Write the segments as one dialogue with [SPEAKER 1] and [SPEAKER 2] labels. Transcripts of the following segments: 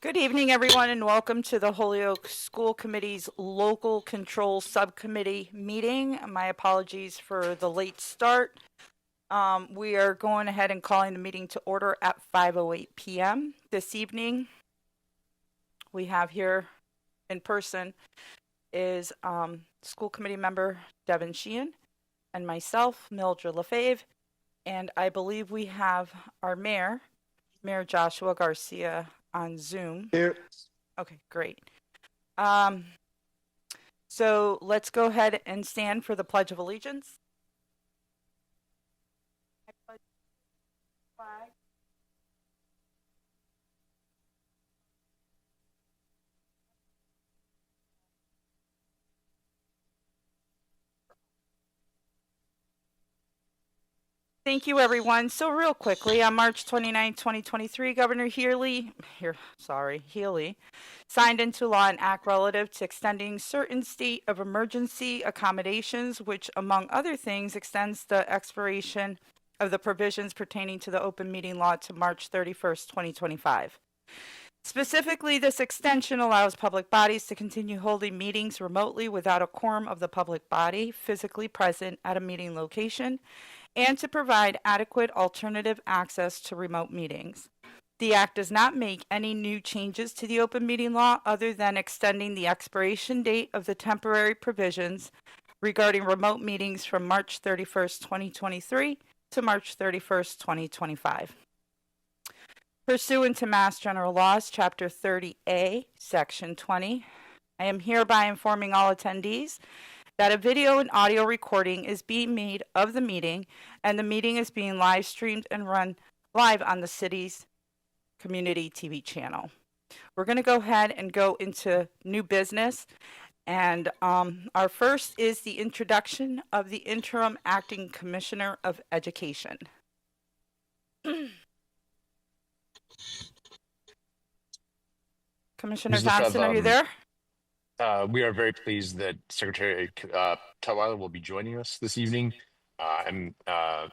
[SPEAKER 1] Good evening, everyone, and welcome to the Holyoke School Committee's Local Control Subcommittee meeting. My apologies for the late start. We are going ahead and calling the meeting to order at 5:08 p.m. This evening, we have here in person is school committee member Devin Sheehan and myself, Mildred Lefebvre, and I believe we have our Mayor Joshua Garcia on Zoom.
[SPEAKER 2] Here.
[SPEAKER 1] Okay, great. So let's go ahead and stand for the Pledge of Allegiance. I pledge the flag. Thank you, everyone. So real quickly, on March 29, 2023, Governor Healy signed into law an act relative to extending certain state of emergency accommodations, which, among other things, extends the expiration of the provisions pertaining to the open meeting law to March 31st, 2025. Specifically, this extension allows public bodies to continue holding meetings remotely without a quorum of the public body physically present at a meeting location, and to provide adequate alternative access to remote meetings. The act does not make any new changes to the open meeting law other than extending the expiration date of the temporary provisions regarding remote meetings from March 31st, 2023 to March 31st, 2025. Pursuant to Mass General Laws, Chapter 30A, Section 20, I am hereby informing all attendees that a video and audio recording is being made of the meeting, and the meeting is being live streamed and run live on the city's community TV channel. We're going to go ahead and go into new business, and our first is the introduction of the interim acting commissioner of education. Commissioner Thompson, are you there?
[SPEAKER 2] We are very pleased that Secretary Tutwiler will be joining us this evening. I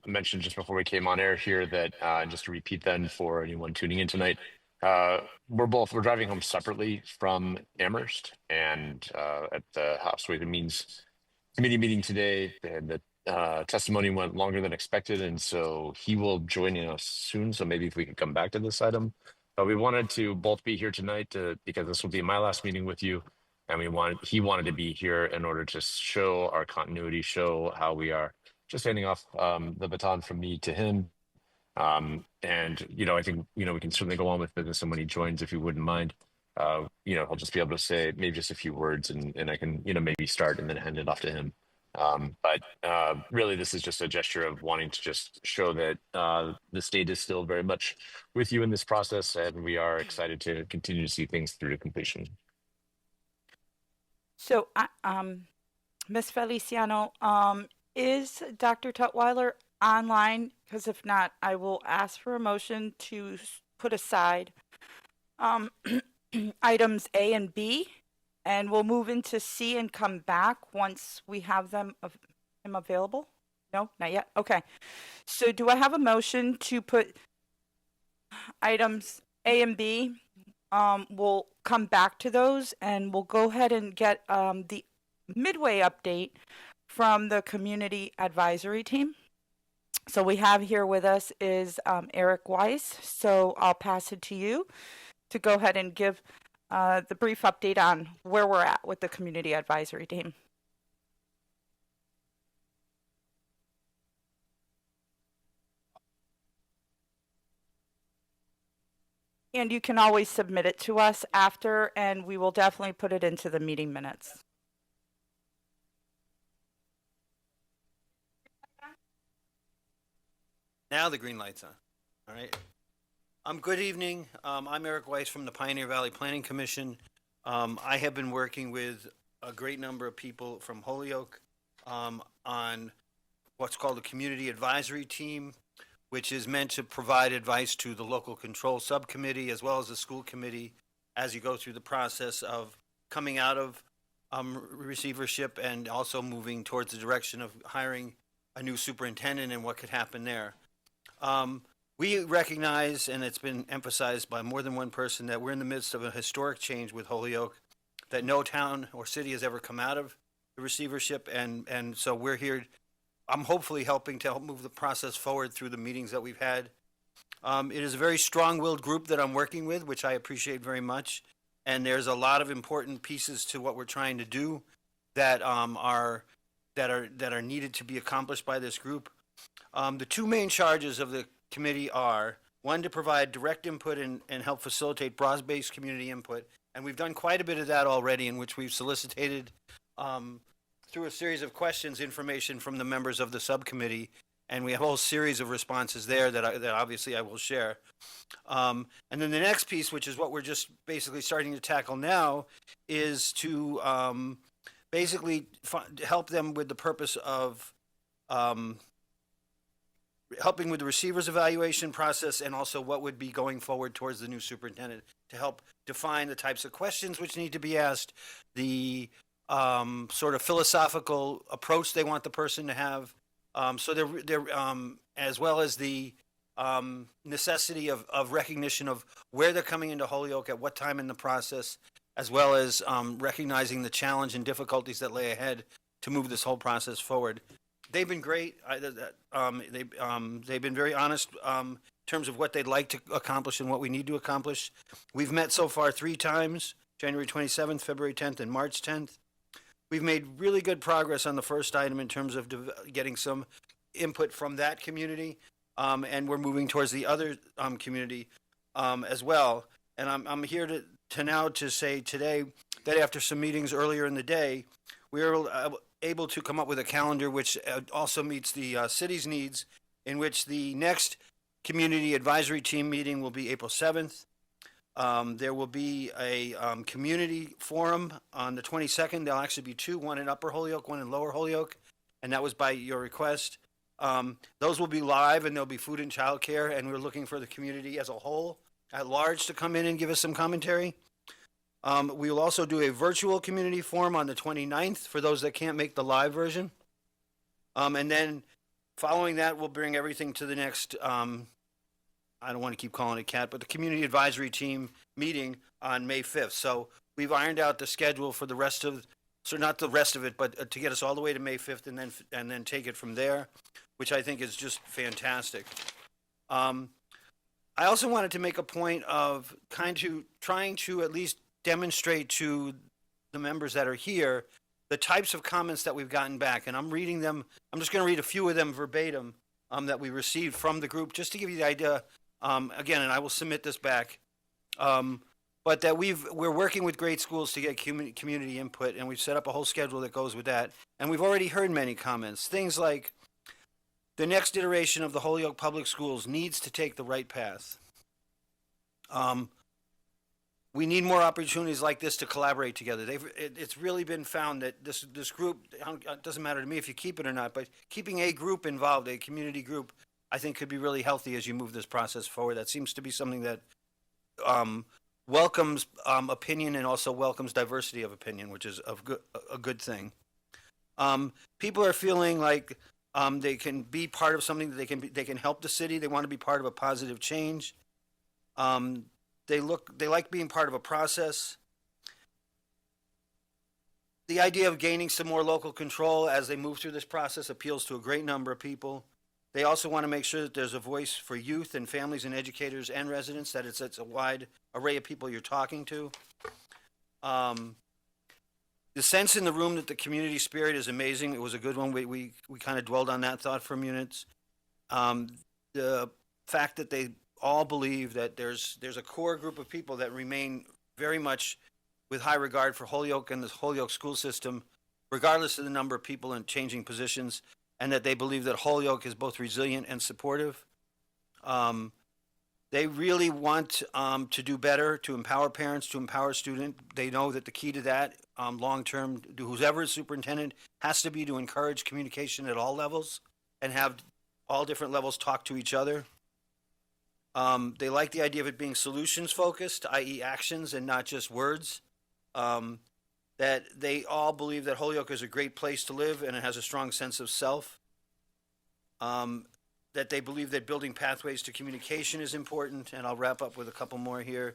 [SPEAKER 2] mentioned just before we came on air here that, just to repeat then for anyone tuning in tonight, we're driving home separately from Amherst, and at the House Ways and Means Committee meeting today, the testimony went longer than expected, and so he will join us soon. So maybe if we could come back to this item. But we wanted to both be here tonight because this will be my last meeting with you. And he wanted to be here in order to show our continuity, show how we are just handing off the baton from me to him. And, I think, we can certainly go on with business. And when he joins, if you wouldn't mind, he'll just be able to say maybe just a few words and I can, maybe start and then hand it off to him. But really, this is just a gesture of wanting to just show that the state is still very much with you in this process, and we are excited to continue to see things through to completion.
[SPEAKER 1] So, Ms. Feliciano, is Dr. Tutwiler online? Because if not, I will ask for a motion to put aside items A and B, and we'll move into C and come back once we have him available. No, not yet. Okay. So do I have a motion to put items A and B? We'll come back to those, and we'll go ahead and get the midway update from the community advisory team. So we have here with us is Eric Weiss. So I'll pass it to you to go ahead and give the brief update on where we're at with the community advisory team. And you can always submit it to us after, and we will definitely put it into the meeting minutes.
[SPEAKER 3] Now the green light's on. All right. Good evening. I'm Eric Weiss from the Pioneer Valley Planning Commission. I have been working with a great number of people from Holyoke on what's called the Community Advisory Team, which is meant to provide advice to the Local Control Subcommittee as well as the school committee as you go through the process of coming out of receivership and also moving towards the direction of hiring a new superintendent and what could happen there. We recognize, and it's been emphasized by more than one person, that we're in the midst of a historic change with Holyoke, that no town or city has ever come out of the receivership, and so we're here. I'm hopefully helping to help move the process forward through the meetings that we've had. It is a very strong-willed group that I'm working with, which I appreciate very much, and there's a lot of important pieces to what we're trying to do that are needed to be accomplished by this group. The two main charges of the committee are, one, to provide direct input and help facilitate broad-based community input. And we've done quite a bit of that already, in which we've solicited, through a series of questions, information from the members of the subcommittee. And we have a whole series of responses there that obviously I will share. And then the next piece, which is what we're just basically starting to tackle now, is to basically help them with the purpose of helping with the receiver's evaluation process, and also what would be going forward towards the new superintendent, to help define the types of questions which need to be asked, the sort of philosophical approach they want the person to have. So they're as well as the necessity of recognition of where they're coming into Holyoke, at what time in the process, as well as recognizing the challenge and difficulties that lay ahead to move this whole process forward. They've been great. They've been very honest in terms of what they'd like to accomplish and what we need to accomplish. We've met so far 3 times, January 27th, February 10th, and March 10th. We've made really good progress on the first item in terms of getting some input from that community, and we're moving towards the other community as well. And I'm here to now to say today that after some meetings earlier in the day, we were able to come up with a calendar which also meets the city's needs, in which the next community advisory team meeting will be April 7th. There will be a community forum on the 22nd. There'll actually be 2, one in Upper Holyoke, one in Lower Holyoke, and that was by your request. Those will be live, and there'll be food and childcare, and we're looking for the community as a whole, at large, to come in and give us some commentary. We will also do a virtual community forum on the 29th for those that can't make the live version. And then following that, we'll bring everything to the next, I don't want to keep calling it CAT, but the Community Advisory Team meeting on May 5th. So we've ironed out the schedule for the rest of, so not the rest of it, but to get us all the way to May 5th and then take it from there, which I think is just fantastic. I also wanted to make a point of trying to at least demonstrate to the members that are here the types of comments that we've gotten back. And I'm reading them. I'm just going to read a few of them verbatim that we received from the group, just to give you the idea. Again, and I will submit this back. But that we're working with great schools to get community input, and we've set up a whole schedule that goes with that. And we've already heard many comments. Things like, the next iteration of the Holyoke Public Schools needs to take the right path. We need more opportunities like this to collaborate together. It's really been found that this group, it doesn't matter to me if you keep it or not, but keeping a group involved, a community group, I think could be really healthy as you move this process forward. That seems to be something that welcomes opinion and also welcomes diversity of opinion, which is a good thing. People are feeling like they can be part of something, that they can help the city. They want to be part of a positive change. They like being part of a process. The idea of gaining some more local control as they move through this process appeals to a great number of people. They also want to make sure that there's a voice for youth and families and educators and residents, that it's a wide array of people you're talking to. The sense in the room that the community spirit is amazing. It was a good one. We kind of dwelled on that thought for minutes. The fact that they all believe that there's a core group of people that remain very much with high regard for Holyoke and the Holyoke school system, regardless of the number of people in changing positions, and that they believe that Holyoke is both resilient and supportive. They really want to do better, to empower parents, to empower students. They know that the key to that long-term, whoever is superintendent, has to be to encourage communication at all levels and have all different levels talk to each other. They like the idea of it being solutions-focused, i.e. actions and not just words. That they all believe that Holyoke is a great place to live and it has a strong sense of self. that they believe that building pathways to communication is important, and I'll wrap up with a couple more here.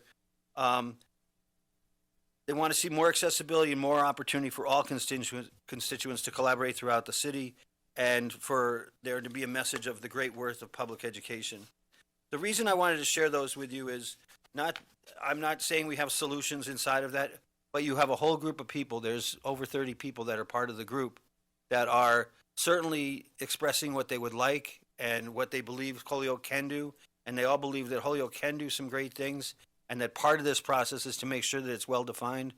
[SPEAKER 3] They want to see more accessibility and more opportunity for all constituents to collaborate throughout the city, and for there to be a message of the great worth of public education. The reason I wanted to share those with you is I'm not saying we have solutions inside of that, but you have a whole group of people. There's over 30 people that are part of the group that are certainly expressing what they would like and what they believe Holyoke can do. And they all believe that Holyoke can do some great things, and that part of this process is to make sure that it's well defined.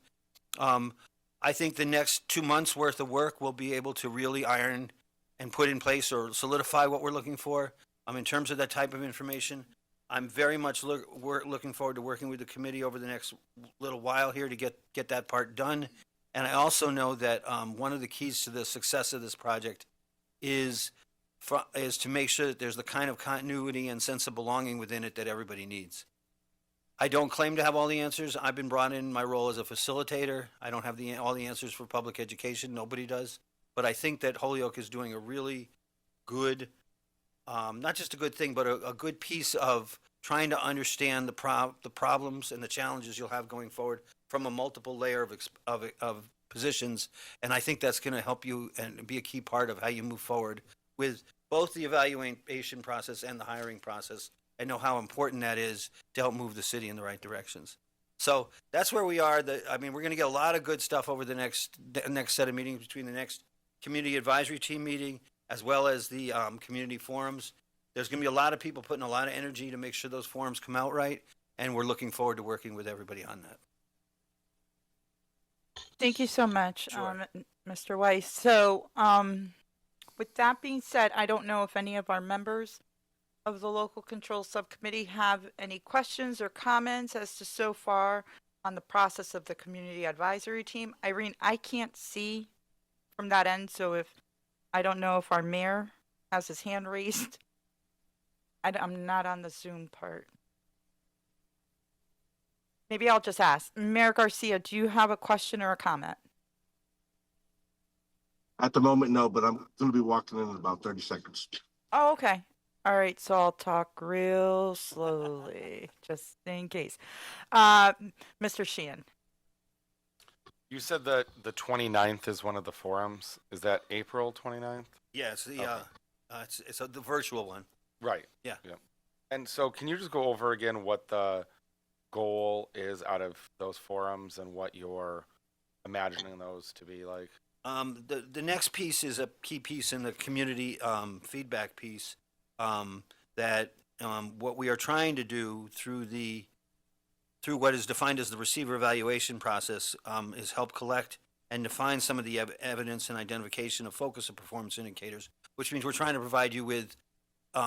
[SPEAKER 3] I think the next 2 months worth of work will be able to really iron and put in place or solidify what we're looking for in terms of that type of information. I'm very much looking forward to working with the committee over the next little while here to get that part done. And I also know that one of the keys to the success of this project is to make sure that there's the kind of continuity and sense of belonging within it that everybody needs. I don't claim to have all the answers. I've been brought in my role as a facilitator. I don't have all the answers for public education. Nobody does. But I think that Holyoke is doing a really good, not just a good thing, but a good piece of trying to understand the problems and the challenges you'll have going forward from a multiple layer of positions. And I think that's going to help you and be a key part of how you move forward with both the evaluation process and the hiring process. I know how important that is to help move the city in the right directions. So that's where we are. We're going to get a lot of good stuff over the next set of meetings, between the next community advisory team meeting as well as the community forums. There's going to be a lot of people putting a lot of energy to make sure those forums come out right, and we're looking forward to working with everybody on that.
[SPEAKER 1] Thank you so much,
[SPEAKER 3] Sure.
[SPEAKER 1] Mr. Weiss. So, with that being said, I don't know if any of our members of the local control subcommittee have any questions or comments as to so far on the process of the community advisory team. Irene, I can't see from that end, so I don't know if our mayor has his hand raised. I'm not on the Zoom part. Maybe I'll just ask. Mayor Garcia, do you have a question or a comment?
[SPEAKER 4] At the moment, no, but I'm going to be walking in about 30 seconds.
[SPEAKER 1] Oh, okay. All right, so I'll talk real slowly, just in case. Mr. Sheehan.
[SPEAKER 5] You said that the 29th is one of the forums. Is that April 29th?
[SPEAKER 3] Yeah, it's the
[SPEAKER 5] Okay.
[SPEAKER 3] it's the virtual one.
[SPEAKER 5] Right.
[SPEAKER 3] Yeah.
[SPEAKER 5] And so can you just go over again what the goal is out of those forums and what you're imagining those to be like?
[SPEAKER 3] The next piece is a key piece in the community feedback piece, that what we are trying to do through what is defined as the receiver evaluation process is help collect and define some of the evidence and identification of focus and performance indicators, which means we're trying to provide you with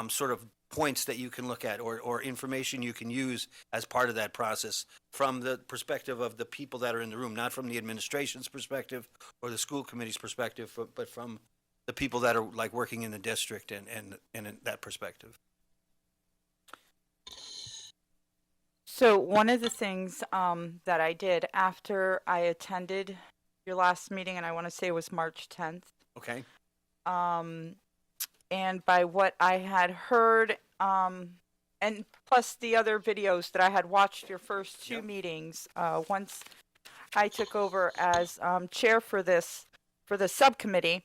[SPEAKER 3] sort of points that you can look at or information you can use as part of that process from the perspective of the people that are in the room, not from the administration's perspective or the school committee's perspective, but from the people that are like working in the district and in that perspective.
[SPEAKER 1] So one of the things that I did after I attended your last meeting, and I want to say it was March 10th,
[SPEAKER 3] Okay.
[SPEAKER 1] and by what I had heard, and plus the other videos that I had watched your first two
[SPEAKER 3] Yep.
[SPEAKER 1] meetings, once I took over as chair for the subcommittee,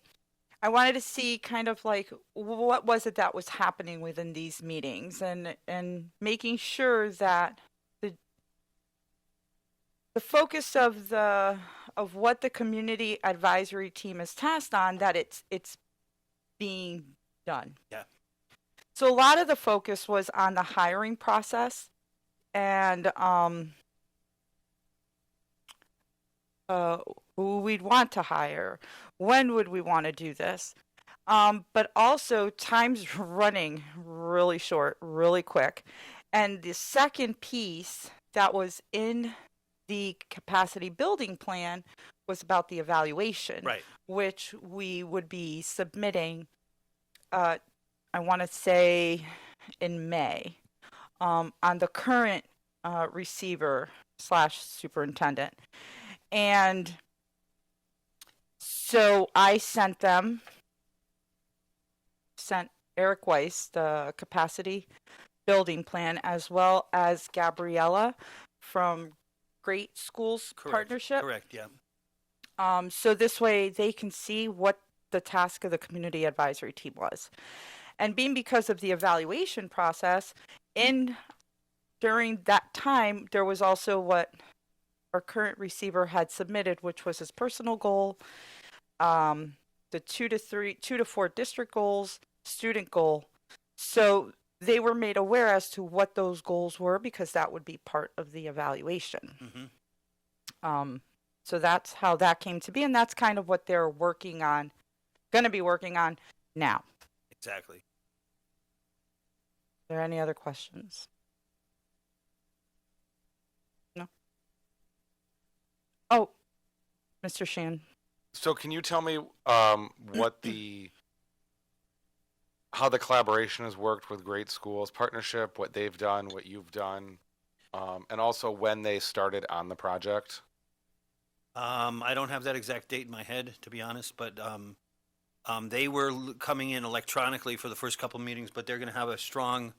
[SPEAKER 1] I wanted to see kind of like what was it that was happening within these meetings, and making sure that the focus of what the community advisory team is tasked on, that it's being done.
[SPEAKER 3] Yeah.
[SPEAKER 1] So a lot of the focus was on the hiring process and who we'd want to hire, when would we want to do this, but also time's running really short, really quick. And the second piece that was in the capacity building plan was about the evaluation,
[SPEAKER 3] Right.
[SPEAKER 1] which we would be submitting, I want to say in May, on the current receiver / superintendent. And so I sent Eric Weiss, the capacity building plan, as well as Gabriella from Great Schools Partnership.
[SPEAKER 3] Correct, yeah.
[SPEAKER 1] So this way they can see what the task of the community advisory team was. And being because of the evaluation process, during that time, there was also what our current receiver had submitted, which was his personal goal, the 2 to 4 district goals, student goal. So they were made aware as to what those goals were because that would be part of the evaluation. So that's how that came to be, and that's kind of what they're working on, going to be working on now.
[SPEAKER 3] Exactly.
[SPEAKER 1] Are there any other questions? No? Oh, Mr. Shan.
[SPEAKER 5] So can you tell me what how the collaboration has worked with Great Schools Partnership, what they've done, what you've done, and also when they started on the project?
[SPEAKER 3] I don't have that exact date in my head, to be honest, but they were coming in electronically for the first couple of meetings, but they're going to have a strong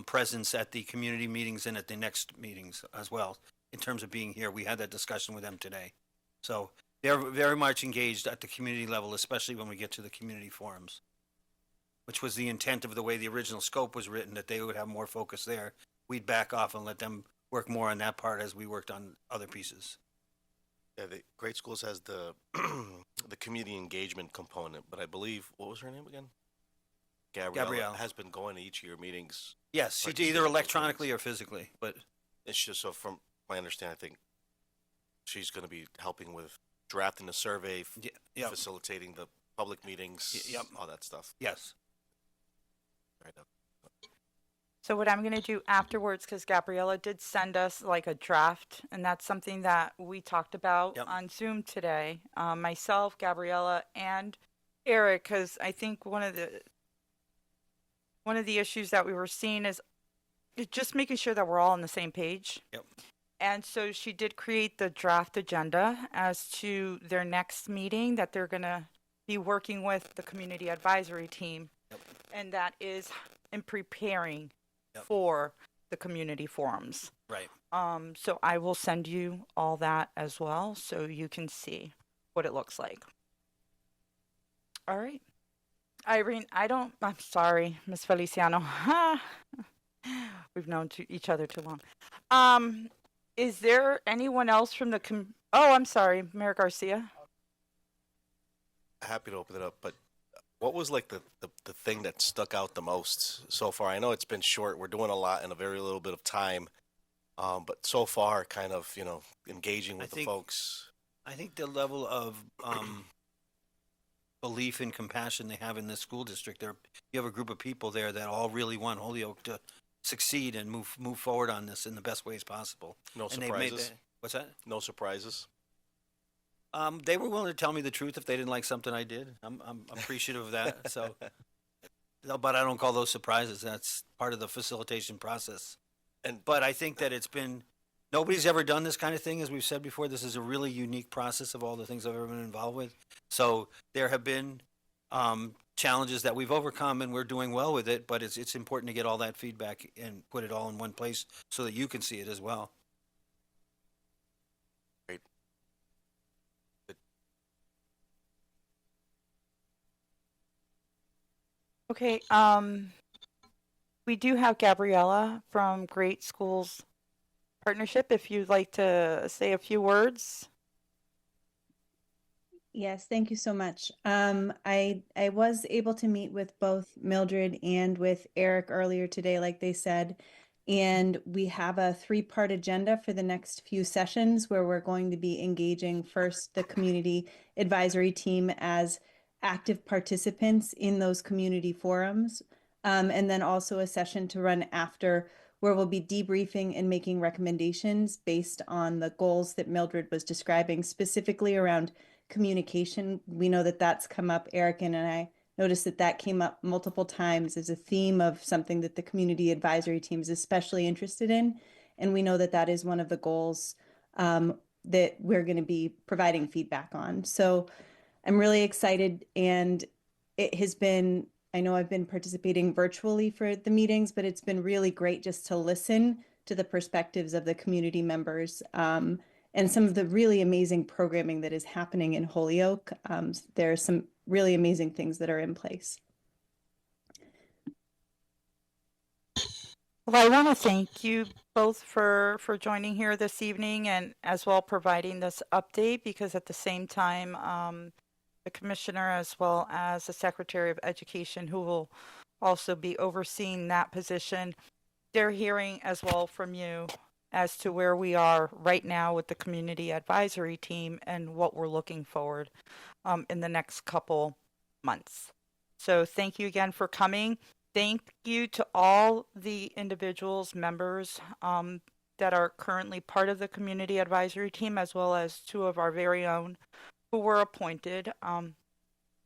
[SPEAKER 3] presence at the community meetings and at the next meetings as well. In terms of being here, we had that discussion with them today. So they're very much engaged at the community level, especially when we get to the community forums, which was the intent of the way the original scope was written, that they would have more focus there. We'd back off and let them work more on that part as we worked on other pieces.
[SPEAKER 6] Yeah, the Great Schools has the the community engagement component, but I believe, what was her name again? Gabrielle has been going to each of your meetings.
[SPEAKER 3] Yes, she did either electronically or physically, but
[SPEAKER 6] it's just, so from my understanding, I think she's going to be helping with drafting the survey, facilitating the public meetings, all that stuff.
[SPEAKER 3] Yes.
[SPEAKER 6] Right.
[SPEAKER 1] So what I'm going to do afterwards, because Gabriella did send us like a draft, and that's something that we talked about on Zoom today. Myself, Gabriella, and Eric, because I think one of the issues that we were seeing is just making sure that we're all on the same page.
[SPEAKER 3] Yep.
[SPEAKER 1] And so she did create the draft agenda as to their next meeting that they're going to be working with the community advisory team.
[SPEAKER 3] Yep.
[SPEAKER 1] And that is in preparing for the community forums.
[SPEAKER 3] Right.
[SPEAKER 1] So I will send you all that as well so you can see what it looks like. All right. Irene, I'm sorry, Miss Feliciano. We've known each other too long. Is there anyone else from the oh, I'm sorry, Mayor Garcia.
[SPEAKER 6] Happy to open it up, but what was like the thing that stuck out the most so far? I know it's been short. We're doing a lot in a very little bit of time. But so far, kind of, engaging with the folks.
[SPEAKER 3] I think the level of belief and compassion they have in this school district. You have a group of people there that all really want Holyoke to succeed and move forward on this in the best ways possible.
[SPEAKER 6] No
[SPEAKER 3] and
[SPEAKER 6] surprises?
[SPEAKER 3] What's that?
[SPEAKER 6] No surprises?
[SPEAKER 3] They were willing to tell me the truth if they didn't like something I did. I'm appreciative of that. So, but I don't call those surprises. That's part of the facilitation process. But I think that nobody's ever done this kind of thing. As we've said before, this is a really unique process of all the things I've ever been involved with. So there have been challenges that we've overcome, and we're doing well with it. But it's important to get all that feedback and put it all in one place so that you can see it as well.
[SPEAKER 6] Great.
[SPEAKER 1] Okay. We do have Gabriella from Great Schools Partnership. If you'd like to say a few words.
[SPEAKER 7] Yes, thank you so much. I was able to meet with both Mildred and with Eric earlier today, like they said, and we have a 3-part agenda for the next few sessions where we're going to be engaging first the community advisory team as active participants in those community forums, and then also a session to run after where we'll be debriefing and making recommendations based on the goals that Mildred was describing, specifically around communication. We know that that's come up. Eric and I noticed that came up multiple times as a theme of something that the community advisory team is especially interested in. And we know that that is one of the goals that we're going to be providing feedback on. So I'm really excited, and it has been I know I've been participating virtually for the meetings, but it's been really great just to listen to the perspectives of the community members and some of the really amazing programming that is happening in Holyoke. There are some really amazing things that are in place.
[SPEAKER 1] Well, I want to thank you both for joining here this evening and as well providing this update, because at the same time, the commissioner as well as the Secretary of Education, who will also be overseeing that position, they're hearing as well from you as to where we are right now with the community advisory team and what we're looking forward in the next couple months. So thank you again for coming. Thank you to all the individuals, members that are currently part of the community advisory team, as well as two of our very own who were appointed,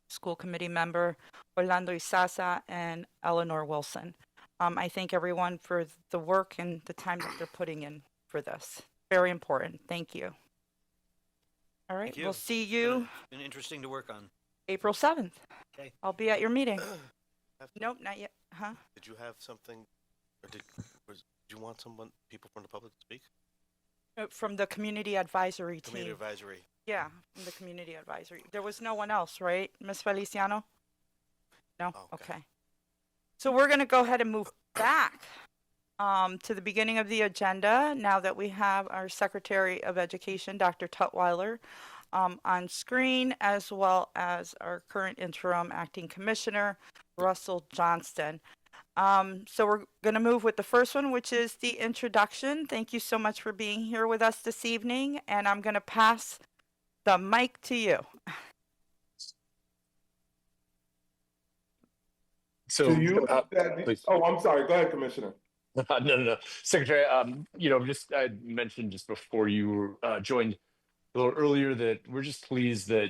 [SPEAKER 1] school committee member Orlando Isasa and Eleanor Wilson. I thank everyone for the work and the time that they're putting in for this. Very important. Thank you. All right,
[SPEAKER 3] Thank you.
[SPEAKER 1] we'll see you
[SPEAKER 3] It's been interesting to work on.
[SPEAKER 1] April 7th.
[SPEAKER 3] Okay.
[SPEAKER 1] I'll be at your meeting.
[SPEAKER 6] Have-
[SPEAKER 1] Nope, not yet. Huh?
[SPEAKER 6] Did you have something, or did you want people from the public to speak?
[SPEAKER 1] From the community advisory team.
[SPEAKER 6] Community advisory.
[SPEAKER 1] Yeah, from the community advisory. There was no one else, right, Ms. Feliciano? No?
[SPEAKER 6] Oh, okay.
[SPEAKER 1] Okay. So we're going to go ahead and move back to the beginning of the agenda now that we have our Secretary of Education, Dr. Tutwiler, on screen, as well as our current interim acting commissioner, Russell Johnston. So we're going to move with the first one, which is the introduction. Thank you so much for being here with us this evening, and I'm going to pass the mic to you.
[SPEAKER 2] So,
[SPEAKER 8] Do you?
[SPEAKER 2] please.
[SPEAKER 8] Oh, I'm sorry. Go ahead, Commissioner.
[SPEAKER 2] No. Secretary, I mentioned just before you joined a little earlier that we're just pleased that,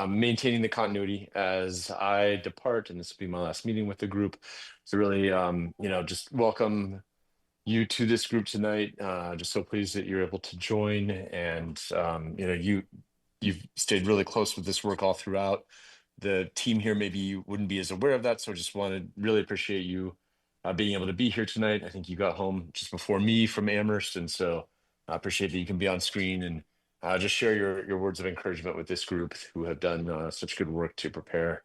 [SPEAKER 2] maintaining the continuity as I depart, and this will be my last meeting with the group. So really, just welcome you to this group tonight. Just so pleased that you're able to join, and you've stayed really close with this work all throughout. The team here maybe wouldn't be as aware of that, so I just wanted really appreciate you being able to be here tonight. I think you got home just before me from Amherst, and so I appreciate that you can be on screen and just share your words of encouragement with this group who have done such good work to prepare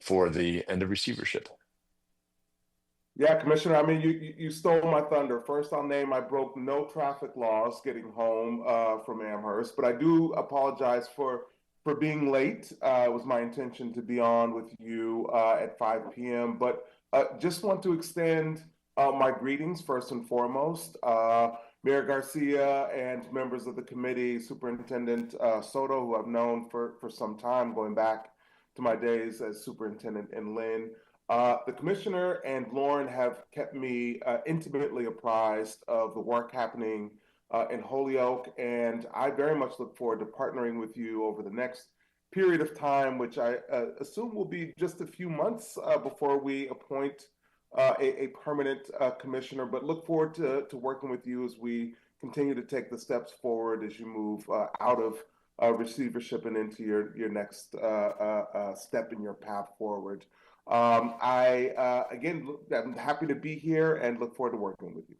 [SPEAKER 2] for the end of receivership.
[SPEAKER 8] Yeah, Commissioner. I mean, you stole my thunder. First, I'll name I broke no traffic laws getting home from Amherst, but I do apologize for being late. It was my intention to be on with you at 5 p.m., but just want to extend my greetings first and foremost. Mayor Garcia and members of the committee, Superintendent Soto, who I've known for some time, going back to my days as superintendent in Lynn. The commissioner and Lauren have kept me intimately apprised of the work happening in Holyoke, and I very much look forward to partnering with you over the next period of time, which I assume will be just a few months before we appoint a permanent commissioner, but look forward to working with you as we continue to take the steps forward as you move out of receivership and into your next step in your path forward. Again, I'm happy to be here and look forward to working with you.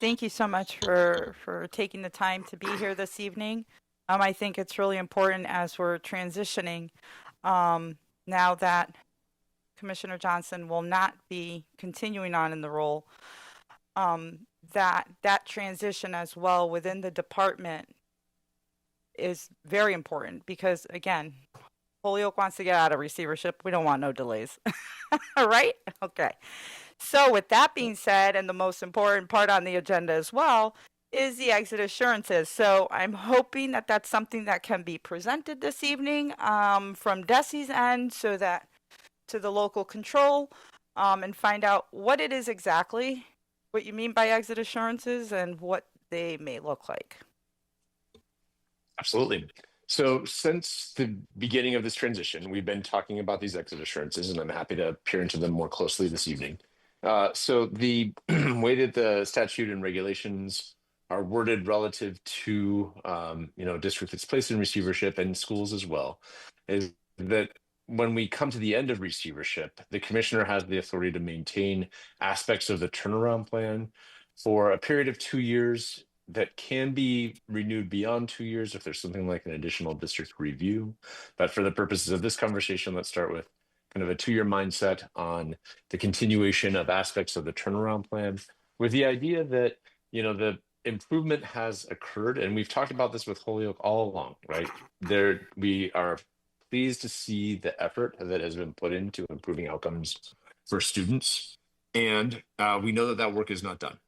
[SPEAKER 1] Thank you so much for taking the time to be here this evening. I think it's really important as we're transitioning now that Commissioner Johnson will not be continuing on in the role, that transition as well within the department is very important because, again, Holyoke wants to get out of receivership. We don't want no delays. All right? Okay. So with that being said, and the most important part on the agenda as well, is the exit assurances. So I'm hoping that that's something that can be presented this evening from DESE's end so that to the local control and find out what it is exactly, what you mean by exit assurances and what they may look like.
[SPEAKER 2] Absolutely. So since the beginning of this transition, we've been talking about these exit assurances, and I'm happy to peer into them more closely this evening. So the way that the statute and regulations are worded relative to, district that's placed in receivership and schools as well, is that when we come to the end of receivership, the commissioner has the authority to maintain aspects of the turnaround plan for a period of 2 years that can be renewed beyond 2 years if there's something like an additional district review. But for the purposes of this conversation, let's start with kind of a 2-year mindset on the continuation of aspects of the turnaround plan, with the idea that, the improvement has occurred, and we've talked about this with Holyoke all along, right? We are pleased to see the effort that has been put into improving outcomes for students. And we know that that work is not done.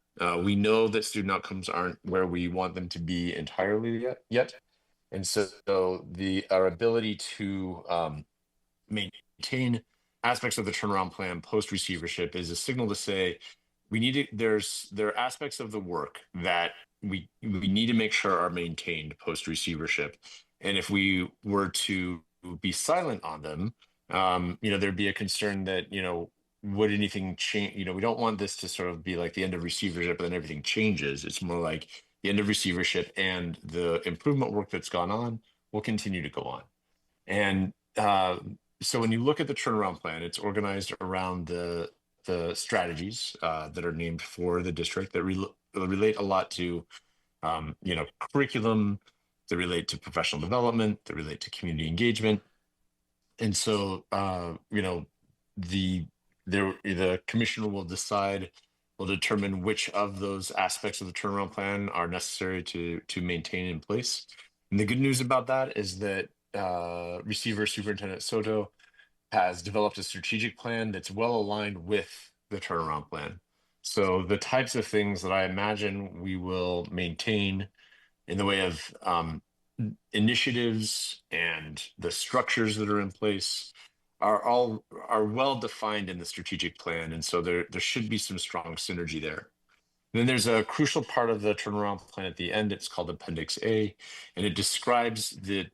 [SPEAKER 2] We know that student outcomes aren't where we want them to be entirely yet. And so our ability to maintain aspects of the turnaround plan post receivership is a signal to say there are aspects of the work that we need to make sure are maintained post receivership. And if we were to be silent on them, there'd be a concern that, would anything change? We don't want this to sort of be like the end of receivership and then everything changes. It's more like the end of receivership and the improvement work that's gone on will continue to go on. And so when you look at the turnaround plan, it's organized around the strategies that are named for the district that relate a lot to, curriculum, that relate to professional development, that relate to community engagement. And so, the commissioner will determine which of those aspects of the turnaround plan are necessary to maintain in place. And the good news about that is that Superintendent Soto has developed a strategic plan that's well aligned with the turnaround plan. So the types of things that I imagine we will maintain in the way of initiatives and the structures that are in place are well defined in the strategic plan, and so there should be some strong synergy there. And then there's a crucial part of the turnaround plan at the end. It's called Appendix A, and it describes the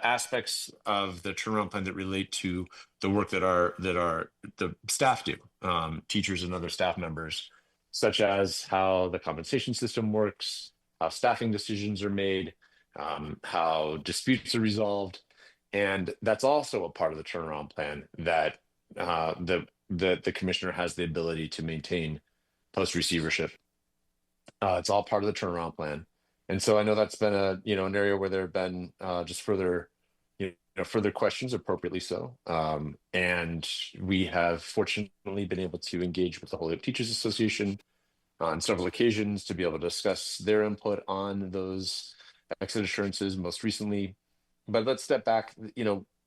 [SPEAKER 2] aspects of the turnaround plan that relate to the work that the staff do, teachers and other staff members, such as how the compensation system works, how staffing decisions are made, how disputes are resolved. And that's also a part of the turnaround plan that the commissioner has the ability to maintain post receivership. It's all part of the turnaround plan. And so I know that's been an area where there have been just further questions, appropriately so. And we have fortunately been able to engage with the Holyoke Teachers Association on several occasions to be able to discuss their input on those exit assurances most recently. But let's step back,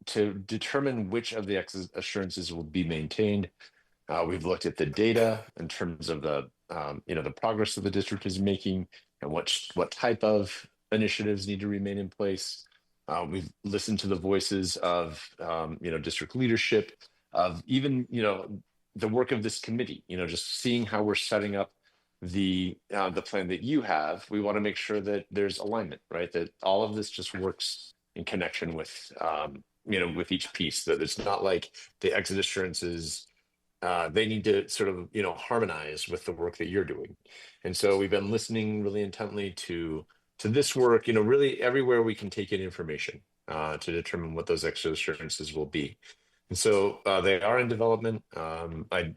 [SPEAKER 2] to determine which of the exit assurances will be maintained. We've looked at the data in terms of the progress that the district is making and what type of initiatives need to remain in place. We've listened to the voices of district leadership, of even the work of this committee. Just seeing how we're setting up the plan that you have. We want to make sure that there's alignment, right? That all of this just works in connection with with each piece. That it's not like the exit assurances. They need to sort of harmonize with the work that you're doing. And so we've been listening really intently to this work, really everywhere we can take in information to determine what those exit assurances will be. And so they are in development. I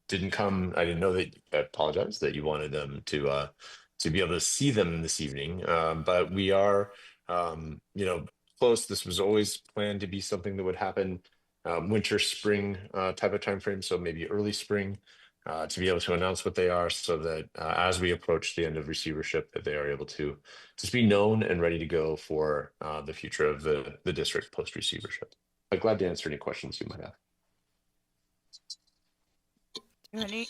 [SPEAKER 2] didn't know that. I apologize that you wanted them to be able to see them this evening. But we are close. This was always planned to be something that would happen winter, spring type of timeframe, so maybe early spring, to be able to announce what they are, so that as we approach the end of receivership, that they are able to just be known and ready to go for the future of the district post receivership. I'm glad to answer any questions you might have.
[SPEAKER 1] Any,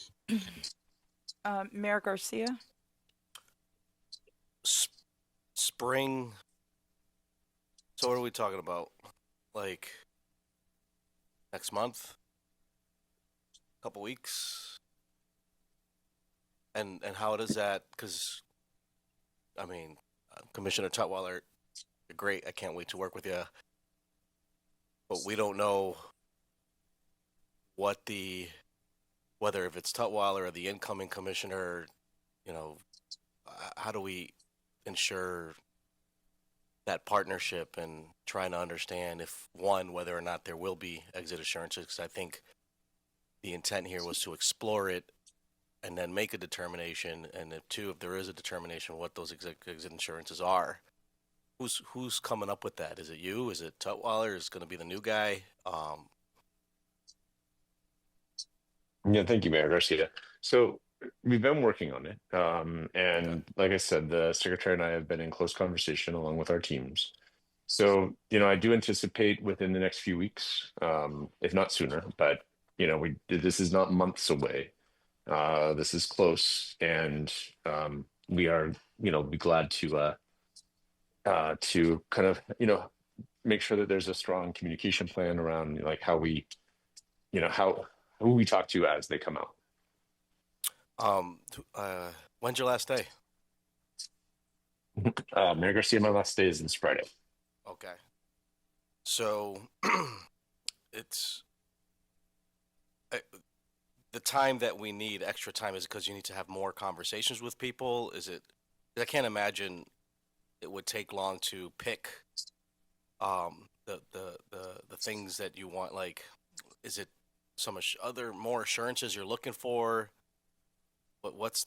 [SPEAKER 1] Mayor Garcia?
[SPEAKER 6] Spring. So what are we talking about? Like next month? Couple weeks? And how does that? Because I mean, Commissioner Tutwiler, you're great. I can't wait to work with you. But we don't know whether if it's Tutwiler or the incoming commissioner, how do we ensure that partnership and trying to understand if one, whether or not there will be exit assurances, because I think the intent here was to explore it and then make a determination, and if two, if there is a determination, what those exit insurances are. Who's coming up with that? Is it you? Is it Tutwiler? Is it going to be the new guy?
[SPEAKER 2] Yeah, thank you, Mayor Garcia. So we've been working on it. And like I said, the secretary and I have been in close conversation along with our teams. So, I do anticipate within the next few weeks, if not sooner, but, this is not months away. This is close, and we are, be glad to kind of, make sure that there's a strong communication plan around like how we, who we talk to as they come out.
[SPEAKER 6] When's your last day?
[SPEAKER 2] Mayor Garcia, my last day is this Friday.
[SPEAKER 6] Okay. So it's the time that we need extra time is because you need to have more conversations with people. Is it? I can't imagine it would take long to pick the things that you want. Like, is it some other more assurances you're looking for? But what's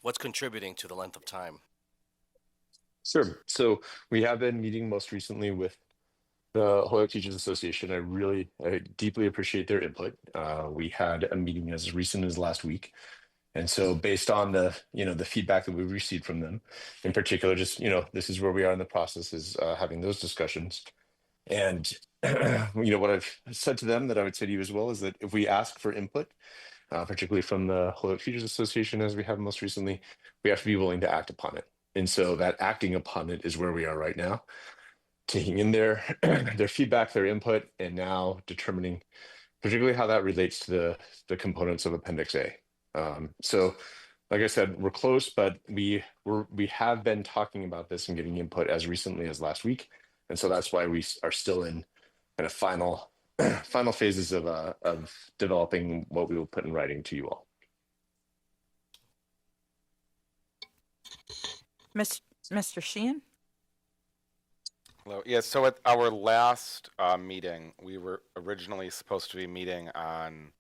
[SPEAKER 6] what's contributing to the length of time?
[SPEAKER 2] Sure. So we have been meeting most recently with the Holyoke Teachers Association. I deeply appreciate their input. We had a meeting as recent as last week. And so based on the feedback that we received from them, in particular, just, this is where we are in the process is having those discussions. And, what I've said to them that I would say to you as well is that if we ask for input, particularly from the Holyoke Teachers Association, as we have most recently, we have to be willing to act upon it. And so that acting upon it is where we are right now, taking in their feedback, their input, and now determining particularly how that relates to the components of Appendix A. So like I said, we're close, but we have been talking about this and getting input as recently as last week. And so that's why we are still in kind of final phases of developing what we will put in writing to you all.
[SPEAKER 1] Mr. Sheehan?
[SPEAKER 5] Hello. Yeah, so at our last meeting, we were originally supposed to be meeting on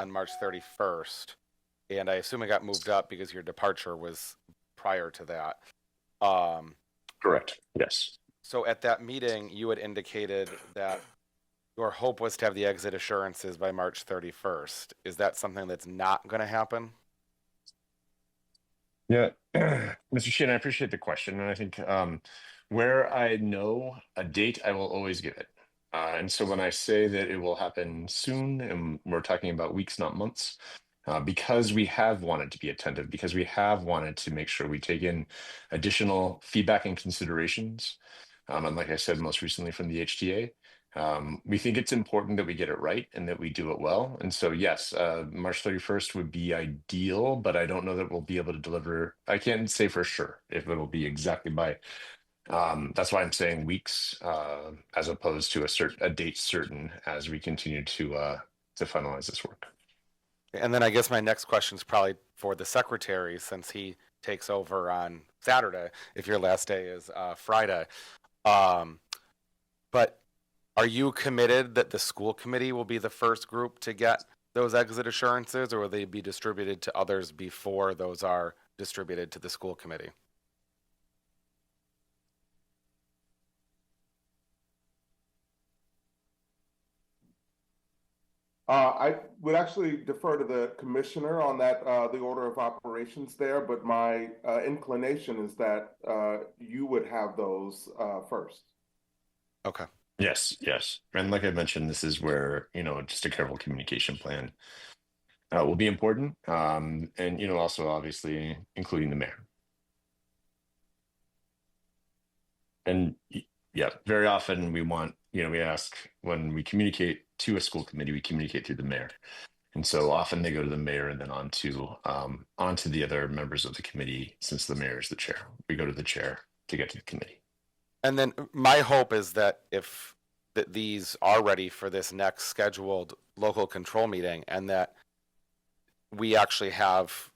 [SPEAKER 5] March 31st, and I assume it got moved up because your departure was prior to that.
[SPEAKER 2] Correct. Yes.
[SPEAKER 5] So at that meeting, you had indicated that your hope was to have the exit assurances by March 31st. Is that something that's not going to happen?
[SPEAKER 2] Yeah, Mr. Sheehan, I appreciate the question. And I think where I know a date, I will always give it. And so when I say that it will happen soon, and we're talking about weeks, not months, because we have wanted to be attentive, because we have wanted to make sure we take in additional feedback and considerations. And like I said, most recently from the HTA, we think it's important that we get it right and that we do it well. And so, yes, March 31st would be ideal, but I don't know that we'll be able to deliver. I can't say for sure if it'll be exactly by. That's why I'm saying weeks, as opposed to a date certain as we continue to finalize this work.
[SPEAKER 5] And then I guess my next question is probably for the secretary, since he takes over on Saturday, if your last day is Friday. But are you committed that the school committee will be the first group to get those exit assurances, or will they be distributed to others before those are distributed to the school committee?
[SPEAKER 8] I would actually defer to the commissioner on that, the order of operations there, but my inclination is that you would have those first.
[SPEAKER 5] Okay.
[SPEAKER 2] Yes. And like I mentioned, this is where, just a careful communication plan will be important. And, also obviously including the mayor. And yeah, very often we want, we ask when we communicate to a school committee, we communicate through the mayor. And so often they go to the mayor and then onto the other members of the committee, since the mayor is the chair. We go to the chair to get to the committee.
[SPEAKER 5] And then my hope is that if these are ready for this next scheduled local control meeting, and that we actually have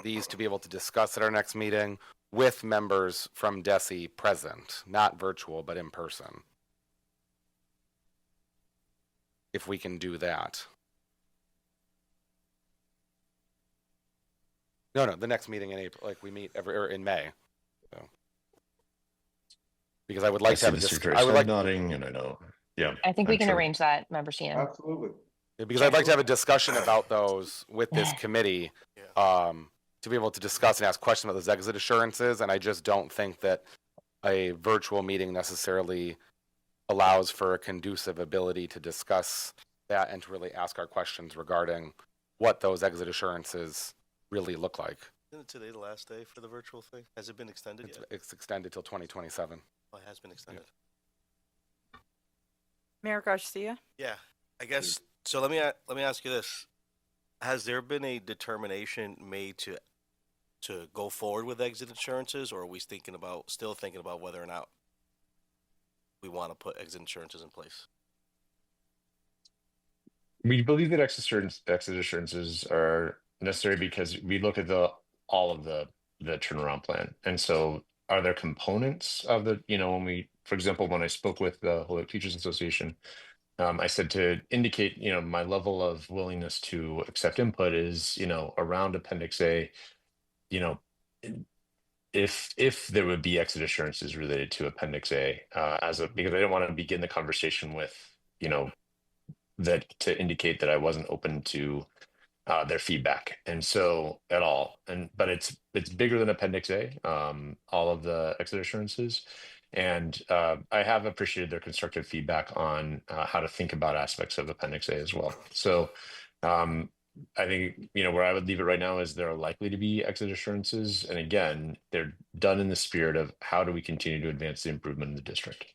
[SPEAKER 5] these to be able to discuss at our next meeting, with members from DESE present, not virtual, but in person. If we can do that. No, the next meeting in April, like we meet or in May. So. Because I would like to have a discussion. I would like
[SPEAKER 2] nodding, and I know. Yeah,
[SPEAKER 9] I think we
[SPEAKER 2] I'm
[SPEAKER 9] can
[SPEAKER 2] sure.
[SPEAKER 9] arrange that, Member Sheehan.
[SPEAKER 8] Absolutely.
[SPEAKER 5] because I'd like to have a discussion about those with this committee, to be able to discuss and ask questions about those exit assurances. And I just don't think that a virtual meeting necessarily allows for a conducive ability to discuss that and to really ask our questions regarding what those exit assurances really look like.
[SPEAKER 6] Isn't today the last day for the virtual thing? Has it been extended yet?
[SPEAKER 5] It's extended till 2027.
[SPEAKER 6] Oh, it has been extended.
[SPEAKER 1] Mayor Garcia?
[SPEAKER 6] Yeah, I guess. So let me ask you this: has there been a determination made to go forward with exit insurances, or are we still thinking about whether or not we want to put exit insurances in place?
[SPEAKER 2] We believe that exit assurances are necessary because we look at all of the turnaround plan. And so are there components of the, for example, when I spoke with the Holyoke Teachers Association, I said to indicate, my level of willingness to accept input is, around Appendix A, if there would be exit assurances related to Appendix A, because I didn't want to begin the conversation with, that to indicate that I wasn't open to their feedback, and so at all. But it's bigger than Appendix A, all of the exit assurances, and I have appreciated their constructive feedback on how to think about aspects of Appendix A as well. So I think where I would leave it right now is there are likely to be exit assurances, and again, they're done in the spirit of how do we continue to advance the improvement in the district.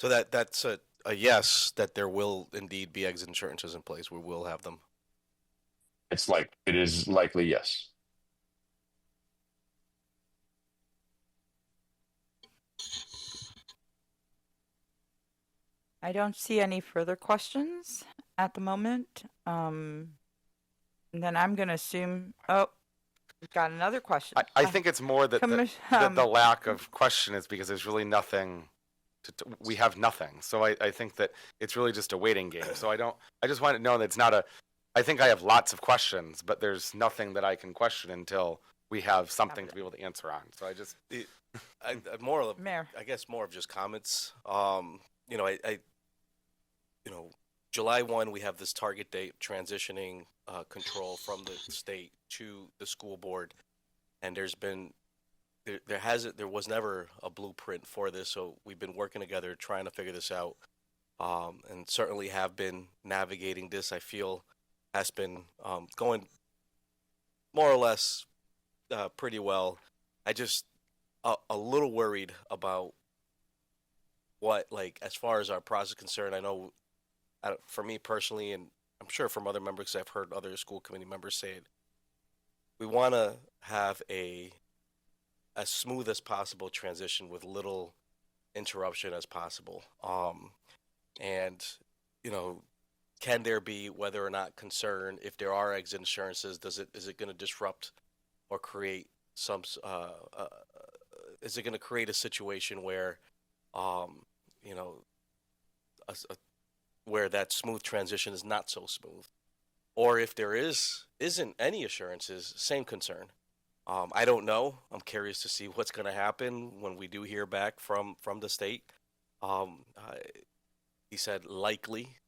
[SPEAKER 6] So that's a yes, that there will indeed be exit insurances in place. We will have them.
[SPEAKER 2] It is likely, yes.
[SPEAKER 1] I don't see any further questions at the moment. And then I'm going to assume, we've got another question.
[SPEAKER 5] I think it's more that the lack of question is because there's really nothing. We have nothing. So I think that it's really just a waiting game. So I just want to know that it's not I think I have lots of questions, but there's nothing that I can question until we have something to be able to answer on. So
[SPEAKER 1] Mayor.
[SPEAKER 6] I guess more of just comments. July 1, we have this target date transitioning control from the state to the school board. And there was never a blueprint for this, so we've been working together trying to figure this out, and certainly have been navigating this. I feel has been going more or less pretty well. I just a little worried about what, as far as our process is concerned. I know for me personally, and I'm sure from other members, I've heard other school committee members say it, we want to have as smooth as possible transition with little interruption as possible. And, can there be, whether or not concern, if there are exit insurances, is it going to disrupt or create is it going to create a situation where, where that smooth transition is not so smooth? Or if there isn't any assurances, same concern. I don't know. I'm curious to see what's going to happen when we do hear back from the state. He said likely.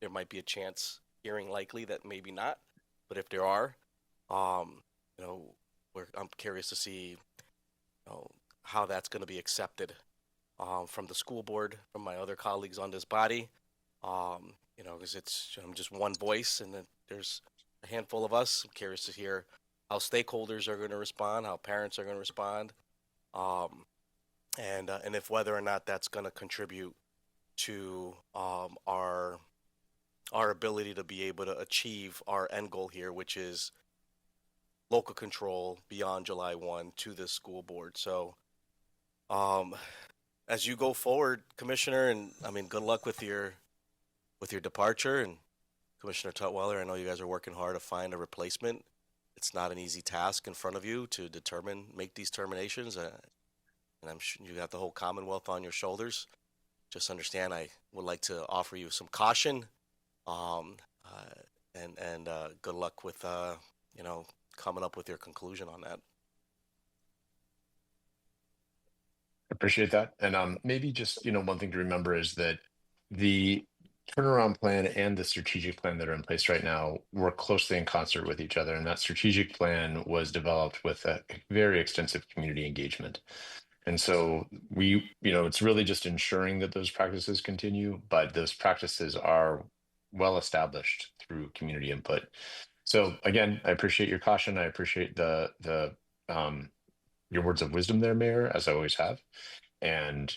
[SPEAKER 6] There might be a chance, hearing likely, that maybe not. But if there are, I'm curious to see how that's going to be accepted from the school board, from my other colleagues on this body. Because I'm just one voice, and then there's a handful of us. I'm curious to hear how stakeholders are going to respond, how parents are going to respond, and if whether or not that's going to contribute to our ability to be able to achieve our end goal here, which is local control beyond July 1 to this school board. So as you go forward, Commissioner, and good luck with your with your departure, and Commissioner Tutwiler, I know you guys are working hard to find a replacement. It's not an easy task in front of you to make these terminations, and I'm sure you got the whole Commonwealth on your shoulders. Just understand, I would like to offer you some caution, and good luck with coming up with your conclusion on that.
[SPEAKER 2] Appreciate that. And maybe just, one thing to remember is that the turnaround plan and the strategic plan that are in place right now work closely in concert with each other. And that strategic plan was developed with a very extensive community engagement. And so it's really just ensuring that those practices continue, but those practices are well established through community input. So again, I appreciate your caution. I appreciate your words of wisdom there, Mayor, as I always have. And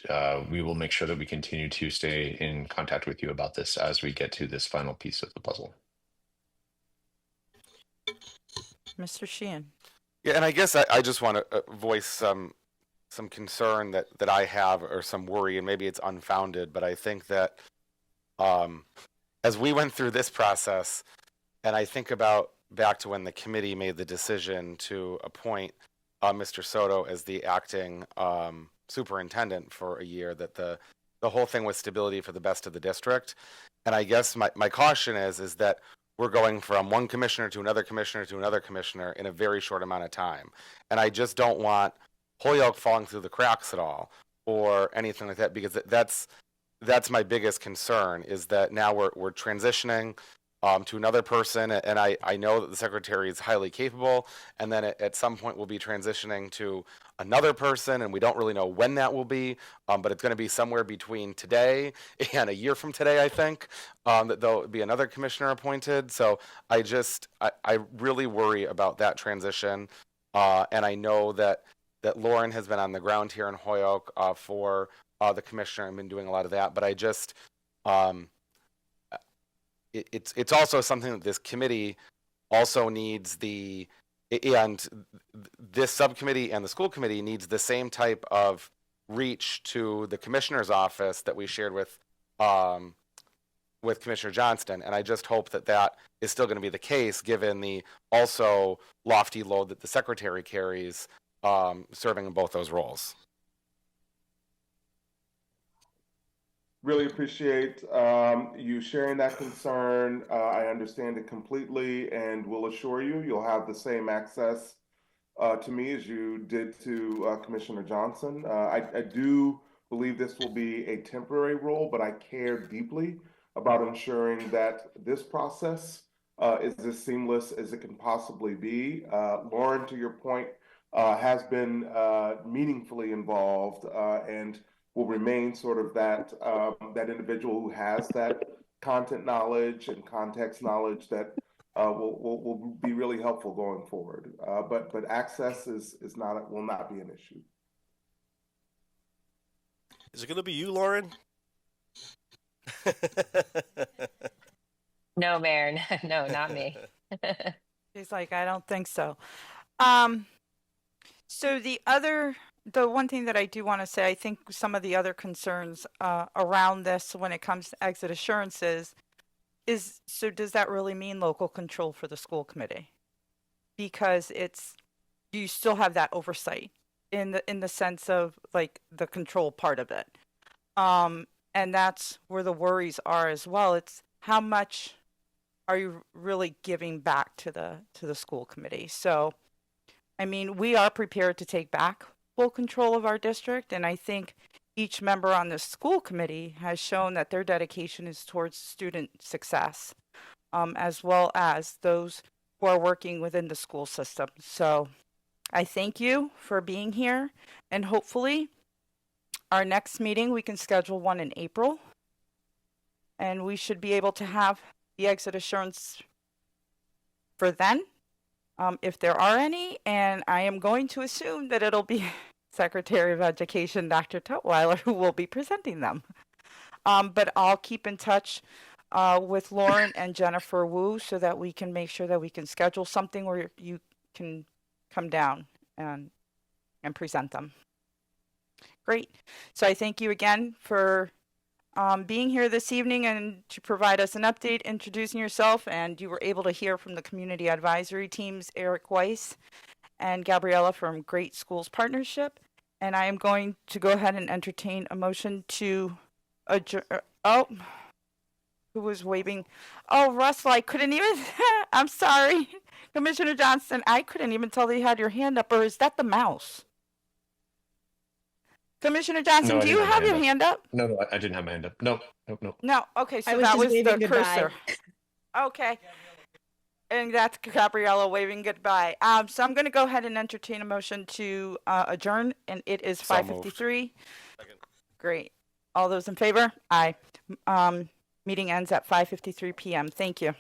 [SPEAKER 2] we will make sure that we continue to stay in contact with you about this as we get to this final piece of the puzzle.
[SPEAKER 1] Mr. Sheehan.
[SPEAKER 5] Yeah, and I guess I just want to voice some concern that I have, or some worry, and maybe it's unfounded, but I think that as we went through this process, and I think about back to when the committee made the decision to appoint Mr. Soto as the acting superintendent for a year, that the whole thing was stability for the best of the district. And I guess my caution is that we're going from one commissioner to another commissioner to another commissioner in a very short amount of time. And I just don't want Holyoke falling through the cracks at all, or anything like that, because that's my biggest concern, is that now we're transitioning to another person, and I know that the secretary is highly capable, and then at some point we'll be transitioning to another person, and we don't really know when that will be, but it's going to be somewhere between today and a year from today, I think, that there'll be another commissioner appointed. So I really worry about that transition, and I know that Lauren has been on the ground here in Holyoke for the commissioner, and been doing a lot of that, but I just it's also something that this committee also needs, and this subcommittee and the school committee needs the same type of reach to the commissioner's office that we shared with Commissioner Johnston. And I just hope that is still going to be the case, given the also lofty load that the secretary carries, serving in both those roles.
[SPEAKER 8] Really appreciate you sharing that concern. I understand it completely, and will assure you you'll have the same access to me as you did to Commissioner Johnson. I do believe this will be a temporary role, but I care deeply about ensuring that this process is as seamless as it can possibly be. Lauren, to your point, has been meaningfully involved and will remain sort of that individual who has that content knowledge and context knowledge that will be really helpful going forward. But access will not be an issue.
[SPEAKER 6] Is it going to be you, Lauren?
[SPEAKER 9] No, Mayor. No, not me.
[SPEAKER 1] He's like, I don't think so. So the one thing that I do want to say, I think some of the other concerns around this when it comes to exit assurances is, so does that really mean local control for the school committee? Because you still have that oversight in the sense of like the control part of it. And that's where the worries are as well. It's how much are you really giving back to the school committee? So, I mean, we are prepared to take back full control of our district, and I think each member on the school committee has shown that their dedication is towards student success, as well as those who are working within the school system. So I thank you for being here, and hopefully our next meeting, we can schedule one in April, and we should be able to have the exit assurance for then, if there are any, and I am going to assume that it'll be Secretary of Education, Dr. Tutwiler, who will be presenting them. But I'll keep in touch with Lauren and Jennifer Wu so that we can make sure that we can schedule something where you can come down and present them. Great. So I thank you again for being here this evening and to provide us an update, introducing yourself, and you were able to hear from the community advisory teams, Eric Weiss and Gabriella from Great Schools Partnership. And I am going to go ahead and entertain a motion to adjourn. Oh, who was waving? Oh, Russell, I couldn't even, I'm sorry. Commissioner Johnston, I couldn't even tell that you had your hand up, or is that the mouse? Commissioner Johnson,
[SPEAKER 2] No, I
[SPEAKER 1] do
[SPEAKER 2] didn't
[SPEAKER 1] you
[SPEAKER 2] have my
[SPEAKER 1] have your
[SPEAKER 2] hand
[SPEAKER 1] hand up?
[SPEAKER 2] No, I didn't have my hand up. No.
[SPEAKER 1] No, okay,
[SPEAKER 7] I
[SPEAKER 1] so
[SPEAKER 7] was
[SPEAKER 1] that
[SPEAKER 7] just
[SPEAKER 1] was the
[SPEAKER 7] waving goodbye.
[SPEAKER 1] cursor. Okay. And that's Gabriella waving goodbye. So I'm going to go ahead and entertain a motion to adjourn, and it is
[SPEAKER 5] So moved.
[SPEAKER 1] 5:53. Great. All those in favor? Aye. Meeting ends at 5:53 p.m. Thank you.